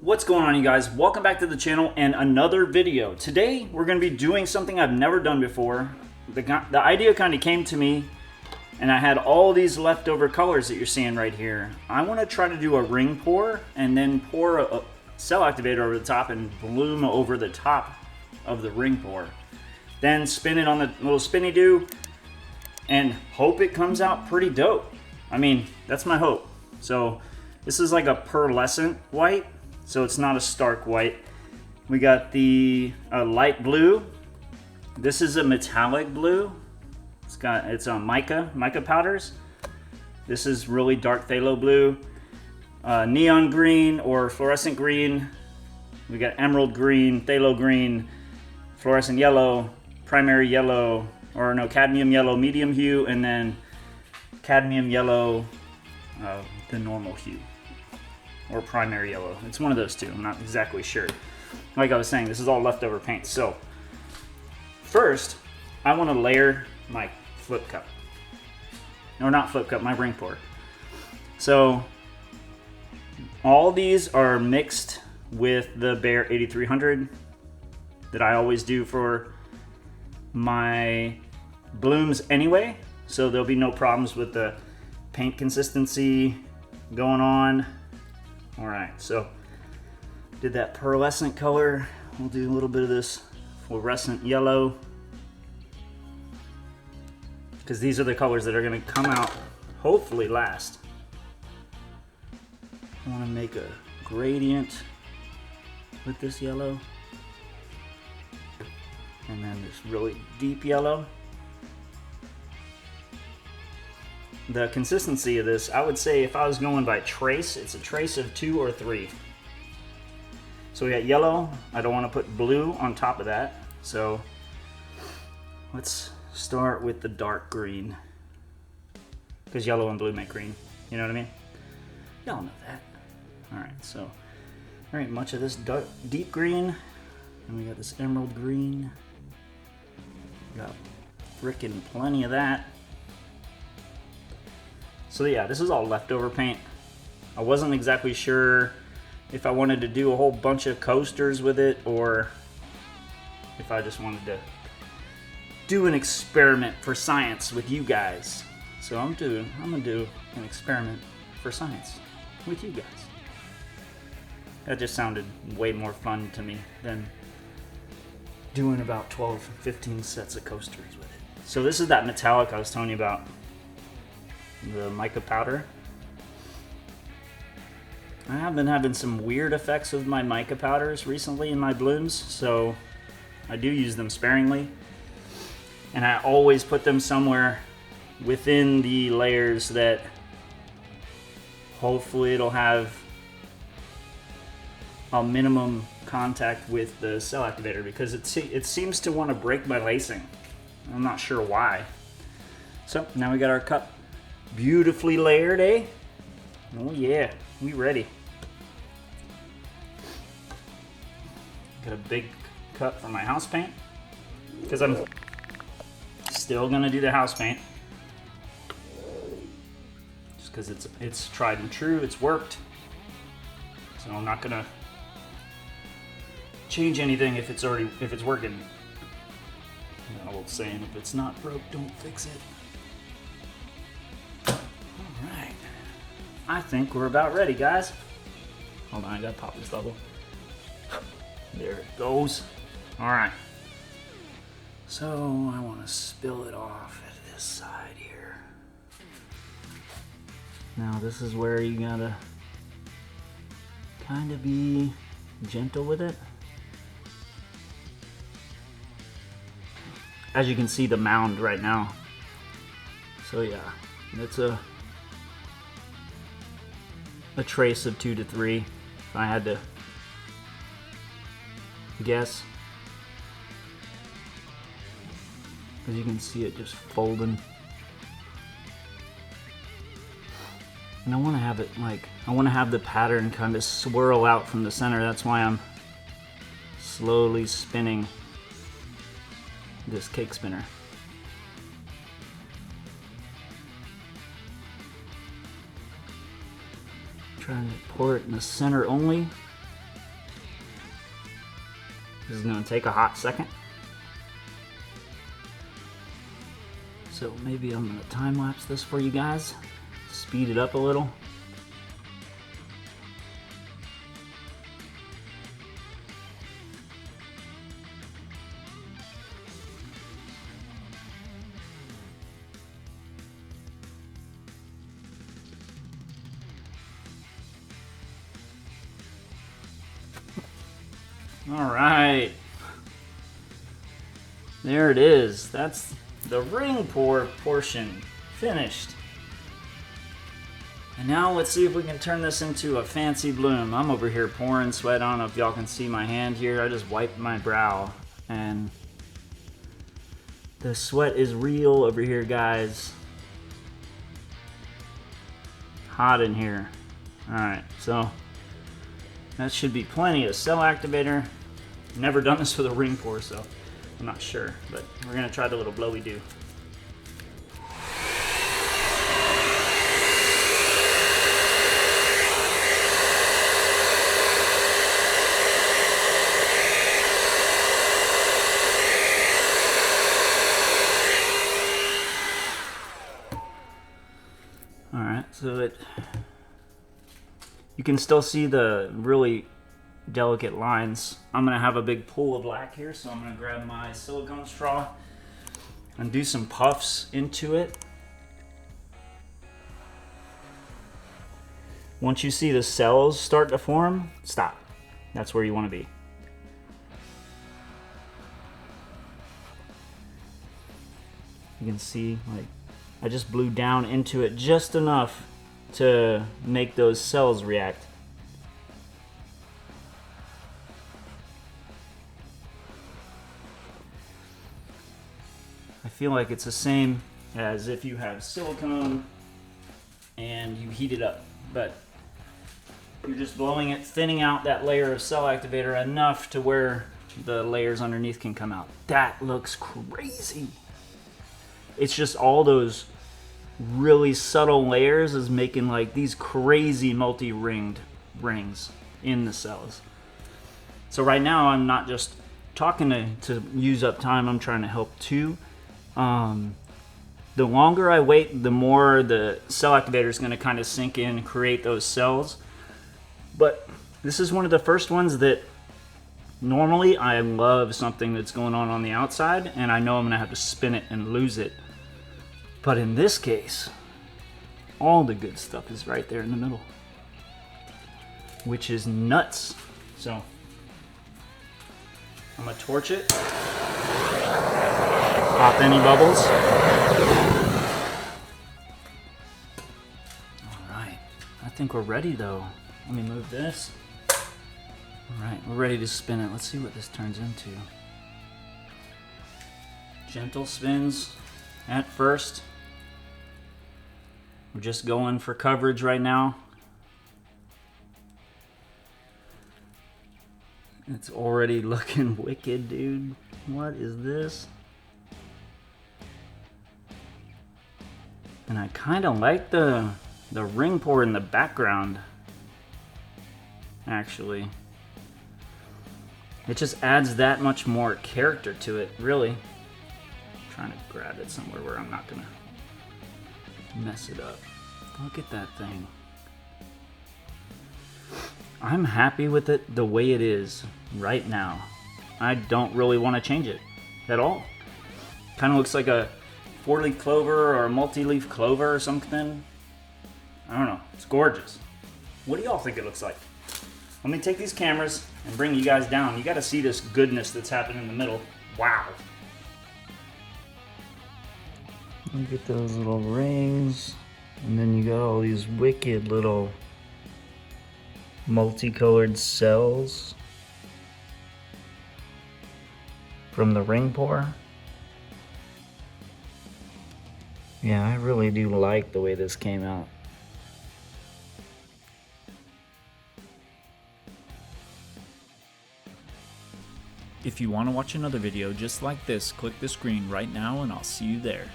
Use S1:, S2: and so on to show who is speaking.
S1: What's going on, you guys? Welcome back to the channel and another video. Today we're going to be doing something I've never done before. The idea kind of came to me and I had all these leftover colors that you're seeing right here. I want to try to do a ring pour and then pour a cell activator over the top and bloom over the top of the ring pour. Then spin it on the little spinny do and hope it comes out pretty dope. I mean, that's my hope. So this is like a pearlescent white. So it's not a stark white. We got the light blue. This is a metallic blue. It's a mica powders. This is really dark phthalo blue. Neon green or fluorescent green. We got emerald green, phthalo green, fluorescent yellow, primary yellow, or no, cadmium yellow, medium hue, and then cadmium yellow, the normal hue. Or primary yellow. It's one of those two. I'm not exactly sure. Like I was saying, this is all leftover paint. So first, I want to layer my flip cup. Or not flip cup, my ring pour. So all these are mixed with the Behr 8300 that I always do for my blooms anyway. So there'll be no problems with the paint consistency going on. All right, so did that pearlescent color. We'll do a little bit of this fluorescent yellow because these are the colors that are going to come out hopefully last. I want to make a gradient with this yellow and then this really deep yellow. The consistency of this, I would say if I was going by trace, it's a trace of 2 or 3. So we got yellow. I don't want to put blue on top of that. So let's start with the dark green. Because yellow and blue make green. You know what I mean? Y'all know that. Alright, so very much of this dark, deep green. And we got this emerald green. We got frickin' plenty of that. So yeah, this is all leftover paint. I wasn't exactly sure if I wanted to do a whole bunch of coasters with it or if I just wanted to do an experiment for science with you guys. So I'm gonna do an experiment for science with you guys. That just sounded way more fun to me than doing about 12, 15 sets of coasters with it. So this is that metallic I was telling you about. The mica powder. I have been having some weird effects with my mica powders recently in my blooms, so I do use them sparingly. And I always put them somewhere within the layers that hopefully it'll have a minimum contact with the cell activator because it seems to want to break my lacing. I'm not sure why. So now we got our cup beautifully layered, eh? Oh yeah, we ready. Got a big cup for my house paint because I'm still gonna do the house paint just because it's tried and true. It's worked, so I'm not gonna change anything if it's working. That old saying, if it's not broke, don't fix it. Alright, I think we're about ready, guys. Hold on, I gotta pop this bubble. There it goes. Alright. So, I want to spill it off at this side here. Now, this is where you gotta kind of be gentle with it. As you can see, the mound right now. So yeah, it's a trace of 2 to 3 if I had to guess, because you can see it just folding. And I want to have it I want to have the pattern kind of swirl out from the center. That's why I'm slowly spinning this cake spinner. Trying to pour it in the center only. This is gonna take a hot second. So maybe I'm gonna time lapse this for you guys. Speed it up a little. All right, there it is. That's the ring pour portion finished. And now let's see if we can turn this into a fancy bloom. I'm over here pouring sweat. I don't know if y'all can see my hand here. I just wiped my brow and the sweat is real over here, guys. Hot in here. All right, so that should be plenty of cell activator. Never done this with a ring pour, so I'm not sure, but we're gonna try the little blowy do. All right, so you can still see the really delicate lines. I'm gonna have a big pool of black here, so I'm gonna grab my silicone straw and do some puffs into it. Once you see the cells start to form, stop. That's where you want to be. You can see, like, I just blew down into it just enough to make those cells react. I feel like it's the same as if you have silicone and you heat it up, but you're just blowing it, thinning out that layer of cell activator enough to where the layers underneath can come out. That looks crazy. It's just all those really subtle layers is making like these crazy multi-ringed rings in the cells. So right now I'm not just talking to use up time, I'm trying to help too. The longer I wait, the more the cell activator is going to kind of sink in and create those cells. But this is one of the first ones that normally I love something that's going on the outside, and I know I'm going to have to spin it and lose it. But in this case, all the good stuff is right there in the middle, which is nuts. So I'm going to torch it. Pop any bubbles. Alright, I think we're ready though. Let me move this. Alright, we're ready to spin it. Let's see what this turns into. Gentle spins at first. We're just going for coverage right now. It's already looking wicked, dude. What is this? And I kind of like the ring pour in the background, actually. It just adds that much more character to it, really. I'm trying to grab it somewhere where I'm not gonna mess it up. Look at that thing. I'm happy with it the way it is right now. I don't really want to change it at all. Kind of looks like a 4-leaf clover or a multi-leaf clover or something. I don't know. It's gorgeous. What do y'all think it looks like? Let me take these cameras and bring you guys down. You got to see this goodness that's happening in the middle. Wow. Look at those little rings. And then you got all these wicked little multicolored cells from the ring pour. Yeah, I really do like the way this came out.
S2: If you want to watch another video just like this, click the screen right now and I'll see you there.